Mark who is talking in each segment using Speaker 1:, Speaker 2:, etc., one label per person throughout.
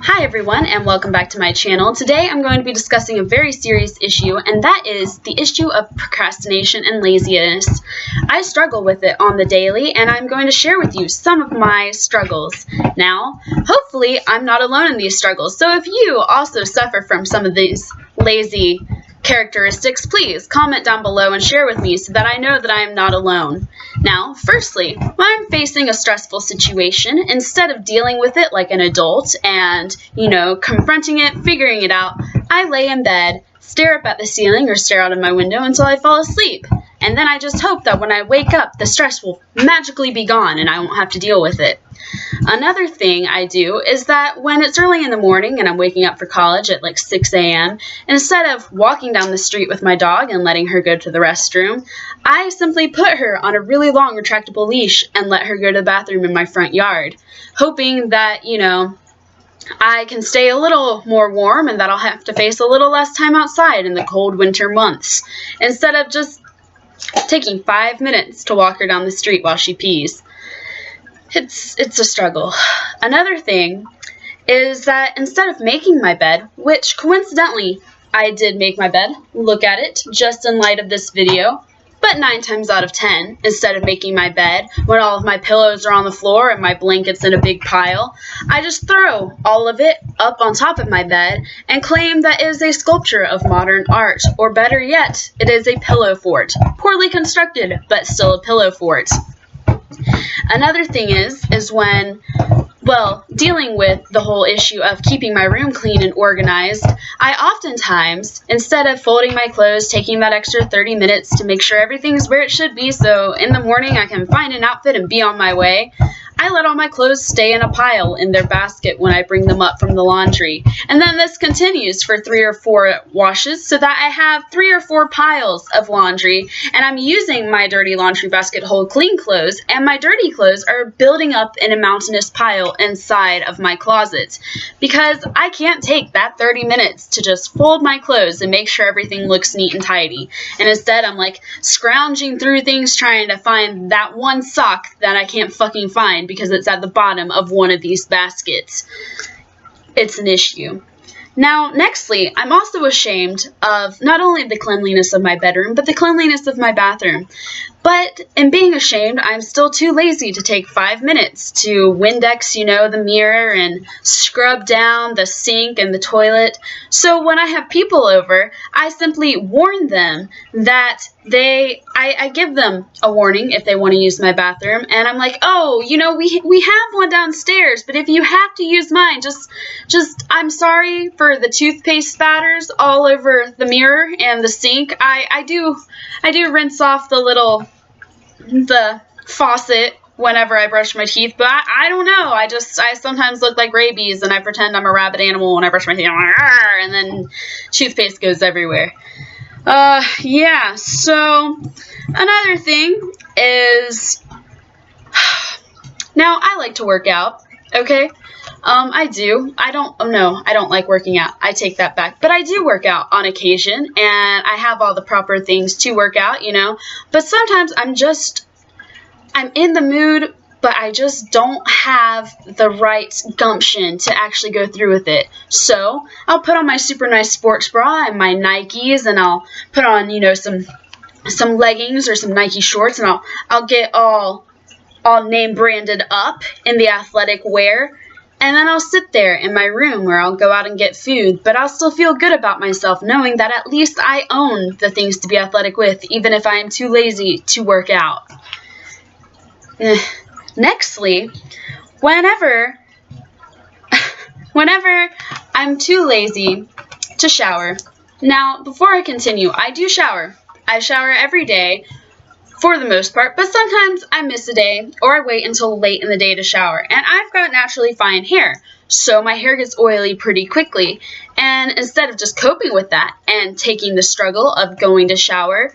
Speaker 1: Hi everyone, and welcome back to my channel. Today I'm going to be discussing a very serious issue, and that is the issue of procrastination and laziness. I struggle with it on the daily, and I'm going to share with you some of my struggles. Now, hopefully I'm not alone in these struggles, so if you also suffer from some of these lazy characteristics, please comment down below and share with me so that I know that I am not alone. Now, firstly, when I'm facing a stressful situation, instead of dealing with it like an adult and, confronting it, figuring it out, I lay in bed, stare up at the ceiling or stare out of my window until I fall asleep. And then I just hope that when I wake up, the stress will magically be gone and I won't have to deal with it. Another thing I do is that when it's early in the morning and I'm waking up for college at like 6 a.m., instead of walking down the street with my dog and letting her go to the restroom, I simply put her on a really long retractable leash and let her go to the bathroom in my front yard, hoping that, I can stay a little more warm and that I'll have to face a little less time outside in the cold winter months, instead of just taking 5 minutes to walk her down the street while she pees. It's a struggle. Another thing is that instead of making my bed, which coincidentally I did make my bed, look at it, just in light of this video, but 9 times out of 10, instead of making my bed when all of my pillows are on the floor and my blankets in a big pile, I just throw all of it up on top of my bed and claim that it is a sculpture of modern art, or better yet, it is a pillow fort, poorly constructed, but still a pillow fort. Another thing is when, dealing with the whole issue of keeping my room clean and organized, I oftentimes, instead of folding my clothes, taking that extra 30 minutes to make sure everything's where it should be so in the morning I can find an outfit and be on my way, I let all my clothes stay in a pile in their basket when I bring them up from the laundry. And then this continues for 3 or 4 washes so that I have 3 or 4 piles of laundry, and I'm using my dirty laundry basket to hold clean clothes, and my dirty clothes are building up in a mountainous pile inside of my closet, because I can't take that 30 minutes to just fold my clothes and make sure everything looks neat and tidy. And instead I'm like scrounging through things trying to find that one sock that I can't fucking find because it's at the bottom of one of these baskets. It's an issue. Now, nextly, I'm also ashamed of not only the cleanliness of my bedroom, but the cleanliness of my bathroom. But in being ashamed, I'm still too lazy to take 5 minutes to Windex, the mirror and scrub down the sink and the toilet. So when I have people over, I simply warn them that I give them a warning if they want to use my bathroom, and I'm like, we have one downstairs, but if you have to use mine, I'm sorry for the toothpaste spatters all over the mirror and the sink. I do rinse off the faucet whenever I brush my teeth, but I don't know. I sometimes look like rabies, and I pretend I'm a rabid animal when I brush my teeth, and then toothpaste goes everywhere. So another thing is, now I like to work out, okay? I do. I don't like working out. I take that back. But I do work out on occasion, and I have all the proper things to work out, But sometimes I'm in the mood, but I just don't have the right gumption to actually go through with it. So I'll put on my super nice sports bra and my Nikes, and I'll put on, some leggings or some Nike shorts, and I'll get all name branded up in the athletic wear. And then I'll sit there in my room, or I'll go out and get food, but I'll still feel good about myself knowing that at least I own the things to be athletic with, even if I am too lazy to work out. Nextly, whenever I'm too lazy to shower. Now, before I continue, I do shower. I shower every day, for the most part, but sometimes I miss a day, or I wait until late in the day to shower, and I've got naturally fine hair, so my hair gets oily pretty quickly, and instead of just coping with that and taking the struggle of going to shower,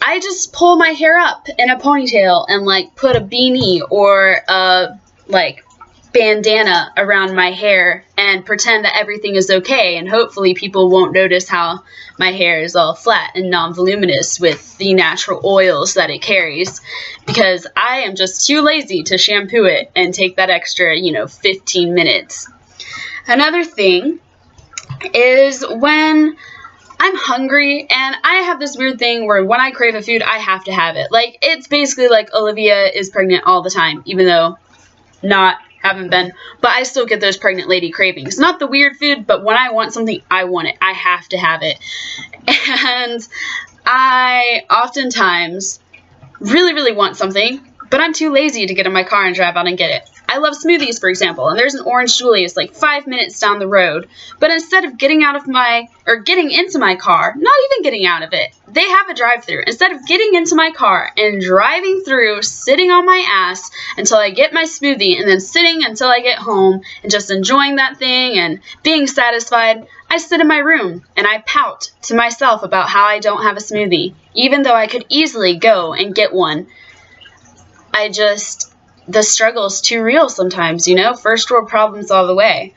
Speaker 1: I just pull my hair up in a ponytail and put a beanie or a bandana around my hair and pretend that everything is okay, and hopefully people won't notice how my hair is all flat and non-voluminous with the natural oils that it carries, because I am just too lazy to shampoo it and take that extra, 15 minutes. Another thing is when I'm hungry, and I have this weird thing where when I crave a food, I have to have it. Like, it's basically like Olivia is pregnant all the time, even though haven't been, but I still get those pregnant lady cravings. Not the weird food, but when I want something, I want it. I have to have it. And I oftentimes really, really want something, but I'm too lazy to get in my car and drive out and get it. I love smoothies, for example, and there's an Orange Julius like 5 minutes down the road. But instead of getting into my car, not even getting out of it, they have a drive-thru. Instead of getting into my car and driving through, sitting on my ass until I get my smoothie, and then sitting until I get home and just enjoying that thing and being satisfied, I sit in my room and I pout to myself about how I don't have a smoothie, even though I could easily go and get one. The struggle is too real sometimes, first world problems all the way.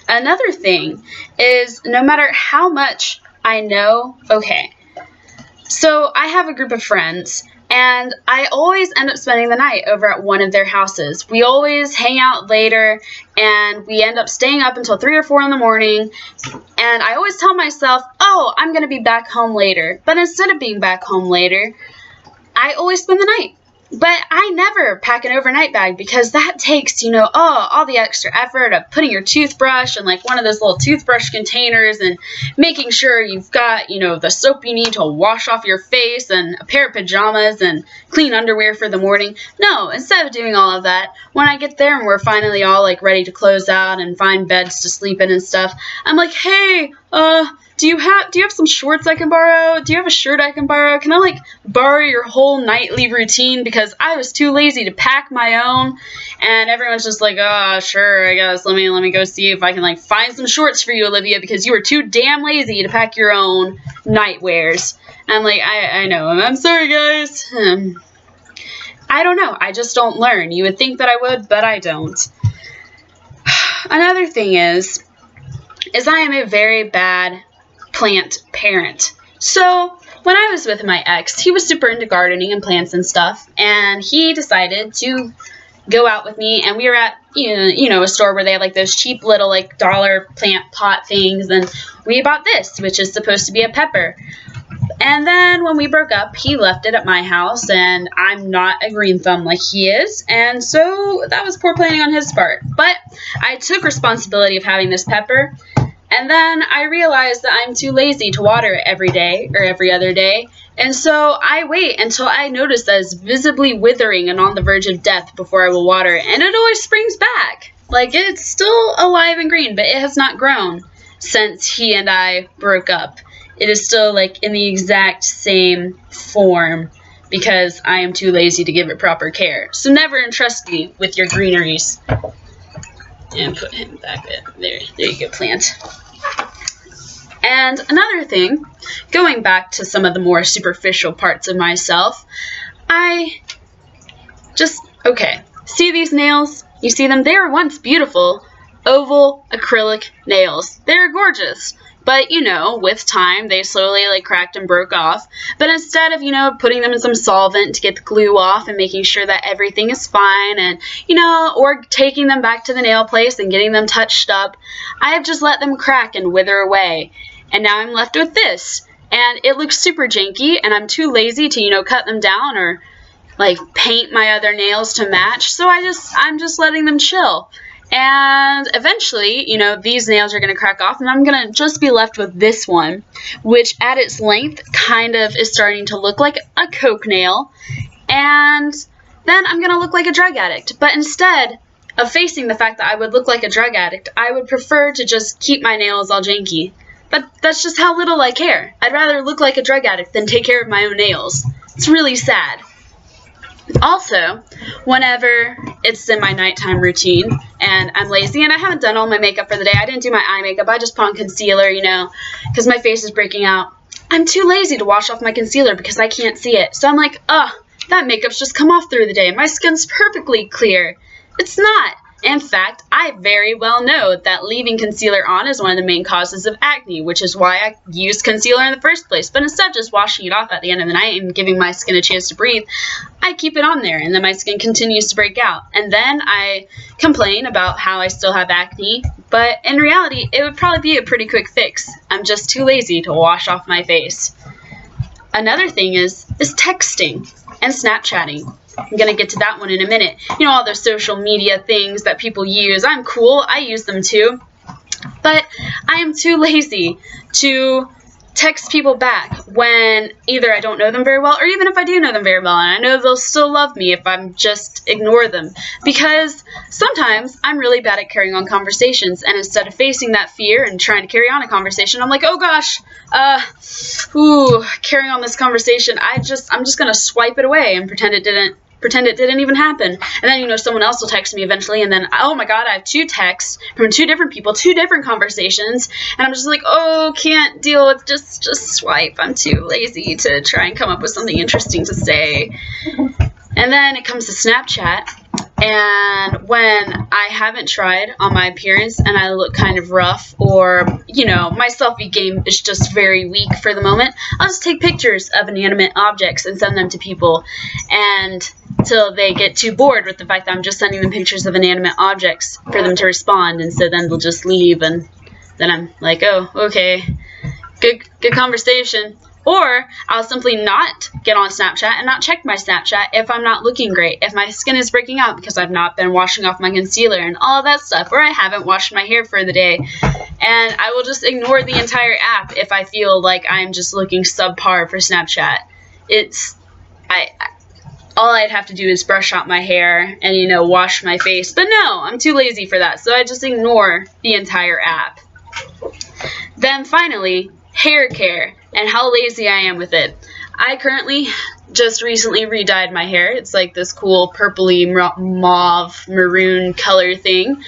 Speaker 1: Another thing is no matter how much I know, so I have a group of friends, and I always end up spending the night over at one of their houses. We always hang out later, and we end up staying up until 3 or 4 in the morning, and I always tell myself, I'm going to be back home later. But instead of being back home later, I always spend the night. But I never pack an overnight bag because that takes, all the extra effort of putting your toothbrush in like one of those little toothbrush containers and making sure you've got, the soap you need to wash off your face and a pair of pajamas and clean underwear for the morning. No, instead of doing all of that, when I get there and we're finally all like ready to close out and find beds to sleep in and stuff, I'm like, hey, do you have some shorts I can borrow? Do you have a shirt I can borrow? Can I borrow your whole nightly routine because I was too lazy to pack my own? And everyone's just like, sure, I guess. Let me go see if I can find some shorts for you, Olivia, because you were too damn lazy to pack your own nightwears. And I'm like, I know. I'm sorry, guys. I don't know. I just don't learn. You would think that I would, but I don't. Another thing is I am a very bad plant parent. So when I was with my ex, he was super into gardening and plants and stuff, and he decided to go out with me, and we were at a store where they have those cheap little dollar plant pot things, and we bought this, which is supposed to be a pepper. And then when we broke up, he left it at my house, and I'm not a green thumb like he is, and so that was poor planning on his part. But I took responsibility of having this pepper. And then I realized that I'm too lazy to water it every day or every other day. And so I wait until I notice that it's visibly withering and on the verge of death before I will water it. And it always springs back. It's still alive and green, but it has not grown since he and I broke up. It is still in the exact same form because I am too lazy to give it proper care. So never entrust me with your greeneries. And put him back there. There you go, plant. And another thing, going back to some of the more superficial parts of myself, see these nails? You see them? They were once beautiful, oval acrylic nails. They were gorgeous. But, with time, they slowly, cracked and broke off. But instead of, putting them in some solvent to get the glue off and making sure that everything is fine and, or taking them back to the nail place and getting them touched up, I have just let them crack and wither away. And now I'm left with this. And it looks super janky, and I'm too lazy to, cut them down or, paint my other nails to match. So I'm just letting them chill. And eventually, these nails are going to crack off, and I'm going to just be left with this one, which at its length kind of is starting to look like a Coke nail. And then I'm going to look like a drug addict. But instead of facing the fact that I would look like a drug addict, I would prefer to just keep my nails all janky. But that's just how little I care. I'd rather look like a drug addict than take care of my own nails. It's really sad. Also, whenever it's in my nighttime routine and I'm lazy and I haven't done all my makeup for the day, I didn't do my eye makeup, I just put on concealer, because my face is breaking out. I'm too lazy to wash off my concealer because I can't see it. So I'm like, that makeup's just come off through the day. My skin's perfectly clear. It's not. In fact, I I very well know that leaving concealer on is one of the main causes of acne, which is why I used concealer in the first place. But instead of just washing it off at the end of the night and giving my skin a chance to breathe, I keep it on there, and then my skin continues to break out. And then I complain about how I still have acne, but in reality, it would probably be a pretty quick fix. I'm just too lazy to wash off my face. Another thing is texting and Snapchatting. I'm going to get to that one in a minute. You know, all those social media things that people use. I'm cool. I use them too. But I am too lazy to text people back when either I don't know them very well, or even if I do know them very well and I know they'll still love me if I'm just ignore them. Because sometimes I'm really bad at carrying on conversations, and instead of facing that fear and trying to carry on a conversation, I'm like, oh gosh, carrying on this conversation, I'm just gonna swipe it away and pretend it didn't even happen. And then, you know, someone else will text me eventually, and then, oh my god, I have 2 texts from 2 different people, 2 different conversations, and I'm just like, oh, can't deal with just swipe. I'm too lazy to try and come up with something interesting to say. And then it comes to Snapchat, and when I haven't tried on my appearance and I look kind of rough, or, you know, my selfie game is just very weak for the moment, I'll just take pictures of inanimate objects and send them to people, and till they get too bored with the fact that I'm just sending them pictures of inanimate objects for them to respond, and so then they'll just leave, and then I'm like, oh, okay, good conversation. Or I'll simply not get on Snapchat and not check my Snapchat if I'm not looking great, if my skin is breaking out because I've not been washing off my concealer and all of that stuff, or I haven't washed my hair for the day. And I will just ignore the entire app if I feel like I'm just looking subpar for Snapchat. All I'd have to do is brush out my hair and, you know, wash my face. But no, I'm too lazy for that, so I just ignore the entire app. Then finally, hair care and how lazy I am with it. I currently just recently re-dyed my hair. It's like this cool purpley mauve maroon color thing.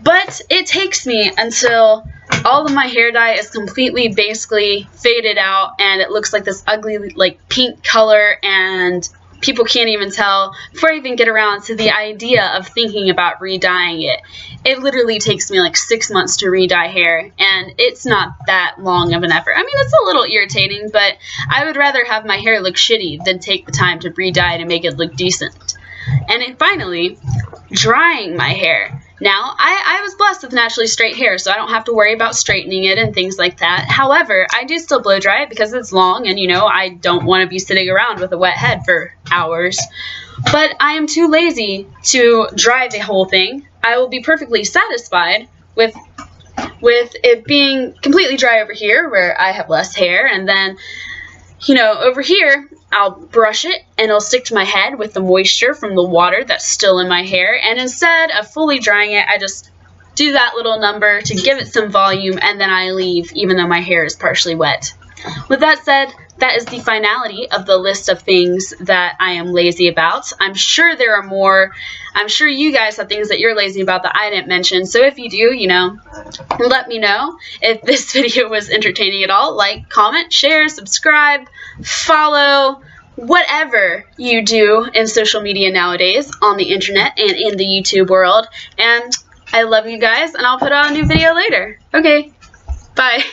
Speaker 1: But it takes me until all of my hair dye is completely basically faded out and it looks like this ugly like pink color, and people can't even tell before I even get around to the idea of thinking about re-dyeing it. It literally takes me like 6 months to re-dye hair, and it's not that long of an effort. I mean, it's a little irritating, but I would rather have my hair look shitty than take the time to re-dye it and make it look decent. And then finally, drying my hair. Now, I was blessed with naturally straight hair, so I don't have to worry about straightening it and things like that. However, I do still blow dry it because it's long, and, you know, I don't want to be sitting around with a wet head for hours. But I am too lazy to dry the whole thing. I will be perfectly satisfied with it being completely dry over here where I have less hair, and then, you know, over here I'll brush it and it'll stick to my head with the moisture from the water that's still in my hair, and instead of fully drying it, I just do that little number to give it some volume, and then I leave even though my hair is partially wet. With that said, that is the finality of the list of things that I am lazy about. I'm sure there are more. I'm sure you guys have things that you're lazy about that I didn't mention. So if you do, you know, let me know. If this video was entertaining at all, like, comment, share, subscribe, follow, whatever you do in social media nowadays on the internet and in the YouTube world. And I love you guys, and I'll put out a new video later. Okay, bye.